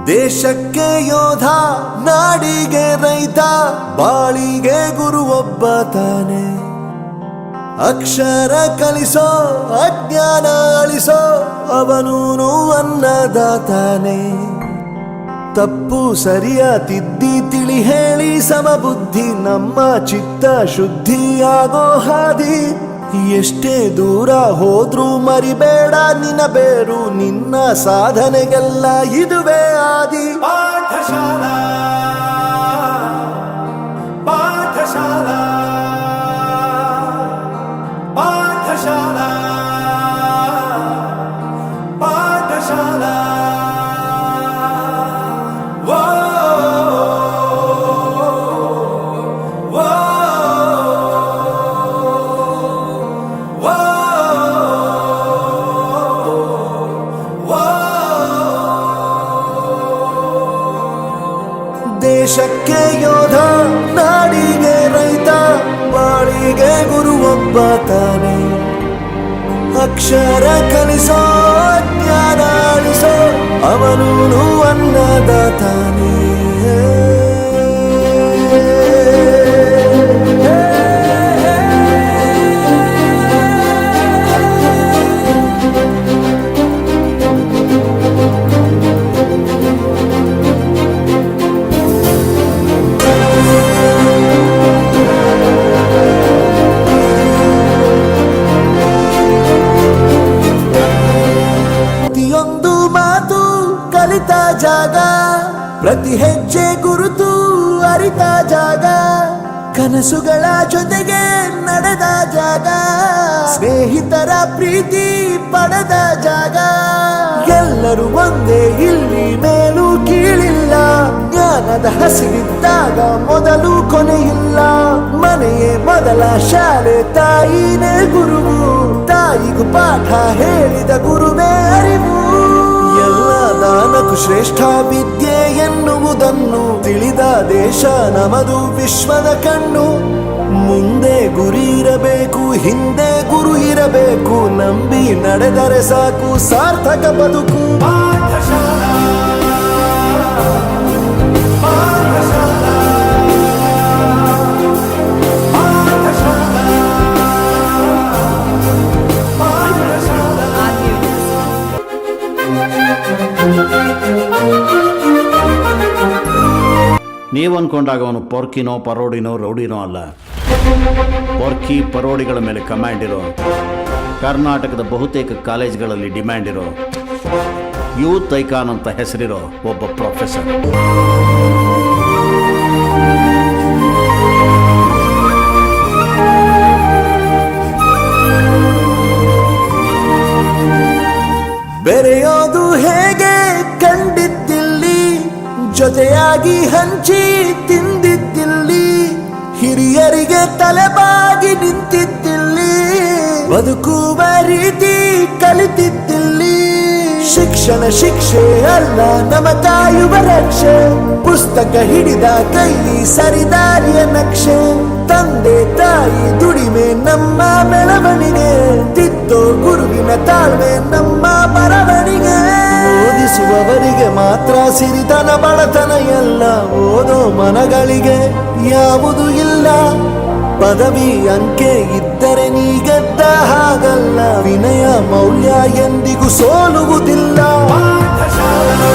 ದೇಶಕ್ಕೆ ಯೋಧ, ನಾಡಿಗೆ ರೈತ, ಬಾಳಿಗೆ ಗುರು ಒಬ್ಬ ತಾನೆ. ಅಕ್ಷರ ಕಲಿಸೋ, ಅಜ್ಞಾನ ಅಳಿಸೋ, ಅವನೂನು ಅನ್ನದಾತಾನೆ. ತಪ್ಪು ಸರಿಯ ತಿದ್ದಿ ತಿಳಿ ಹೇಳಿ ಸಮಬುದ್ಧಿ ನಮ್ಮ ಚಿತ್ತ ಶುದ್ಧಿಯಾಗೋ ಹಾದಿ. ಎಷ್ಟೇ ದೂರ ಹೋದ್ರೂ ಮರಿಬೇಡ ನಿನ್ನ ಬೇರು, ನಿನ್ನ ಸಾಧನೆಗೆಲ್ಲ ಇದುವೇ ಆದಿ. ಪಾಠಶಾಲಾ ಪಾಠಶಾಲಾ ಪಾಠಶಾಲಾ ಪಾಠಶಾಲಾ. ದೇಶಕ್ಕೆ ಯೋಧ, ನಾಡಿಗೆ ರೈತ, ಬಾಳಿಗೆ ಗುರು ಒಬ್ಬ ತಾನೆ. ಅಕ್ಷರ ಕಲಿಸೋ, ಜ್ಞಾನ ಅಳಿಸೋ, ಅವನೂನು ಅನ್ನದಾತಾನೆ. ಪ್ರತಿಯೊಂದು ಮಾತು ಕಲಿತ ಜಾಗ, ಪ್ರತಿ ಹೆಜ್ಜೆ ಗುರುತು ಅರಿತ ಜಾಗ, ಕನಸುಗಳ ಜೊತೆಗೆ ನಡೆದ ಜಾಗ, ಸ್ನೇಹಿತರ ಪ್ರೀತಿ ಪಡೆದ ಜಾಗ. ಎಲ್ಲರೂ ಒಂದೇ, ಇಲ್ಲಿ ಮೇಲೂ ಕೀಳಿಲ್ಲ, ಜ್ಞಾನದ ಹಸಿವಿದ್ದಾಗ ಮೊದಲು ಕೊನೆಯಿಲ್ಲ. ಮನೆಯೇ ಮೊದಲ ಶಾಲೆ, ತಾಯಿನೇ ಗುರುವು, ತಾಯಿಗೂ ಪಾಠ ಹೇಳಿದ ಗುರುವೇ ಅರಿವು. ಎಲ್ಲ ದಾನಕ್ಕೂ ಶ್ರೇಷ್ಠ ವಿದ್ಯೆ ಎನ್ನುವುದನ್ನು ತಿಳಿದ ದೇಶ ನಮದು ವಿಶ್ವದ ಕಣ್ಣು. ಮುಂದೆ ಗುರಿ ಇರಬೇಕು, ಹಿಂದೆ ಗುರು ಇರಬೇಕು, ನಂಬಿ ನಡೆದರೆ ಸಾಕು ಸಾರ್ಥಕ ಬದುಕು. ಪಾಠಶಾಲಾ ಪಾಠಶಾಲಾ ನೀವು ಅಂದ್ಕೊಂಡಾಗ ಅವನು ಪೊರ್ಕಿನೋ, ಪರೋಡಿನೋ, ರೌಡಿನೋ ಅಲ್ಲ. ಪೊರ್ಕಿ ಪರೋಡಿಗಳ ಮೇಲೆ ಕಮಾಂಡ್ ಇರೋ, ಕರ್ನಾಟಕದ ಬಹುತೇಕ ಕಾಲೇಜ್ಗಳಲ್ಲಿ ಡಿಮ್ಯಾಂಡ್ ಇರೋ, ಯೂತ್ ಐಕಾನ್ ಅಂತ ಹೆಸರಿರೋ ಒಬ್ಬ ಪ್ರೊಫೆಸರ್. ಬೆರೆಯೋದು ಹೇಗೆ ಕಂಡಿದ್ದಿಲ್ಲಿ, ಜೊತೆಯಾಗಿ ಹಂಚಿ ತಿಂದಿದ್ದಿಲ್ಲಿ, ಹಿರಿಯರಿಗೆ ತಲೆಬಾಗಿ ನಿಂತಿದ್ದಿಲ್ಲಿ, ಬದುಕುವ ರೀತಿ ಕಲಿತಿದ್ದಿಲ್ಲಿ. ಶಿಕ್ಷಣ ಶಿಕ್ಷೆ ಅಲ್ಲ, ನಮ ಕಾಯುವ ರಕ್ಷೆ, ಪುಸ್ತಕ ಹಿಡಿದ ಕೈ ಸರಿದಾರಿಯ ನಕ್ಷೆ. ತಂದೆ ತಾಯಿ ದುಡಿಮೆ ನಮ್ಮ ಬೆಳವಣಿಗೆ, ತಿದ್ದೋ ಗುರುವಿನ ತಾಳ್ಮೆ ನಮ್ಮ ಬರವಣಿಗೆ. ಓದಿಸುವವರಿಗೆ ಮಾತ್ರ ಸಿರಿತನ ಬಡತನ ಎಲ್ಲ, ಓದೋ ಮನಗಳಿಗೆ ಯಾವುದು ಇಲ್ಲ. ಪದವಿ ಅಂಕೆ ಇದ್ದರೆ ನೀ ಗೆದ್ದ ಹಾಗಲ್ಲ, ವಿನಯ ಮೌಲ್ಯ ಎಂದಿಗೂ ಸೋಲುವುದಿಲ್ಲ. ಪಾಠಶಾಲಾ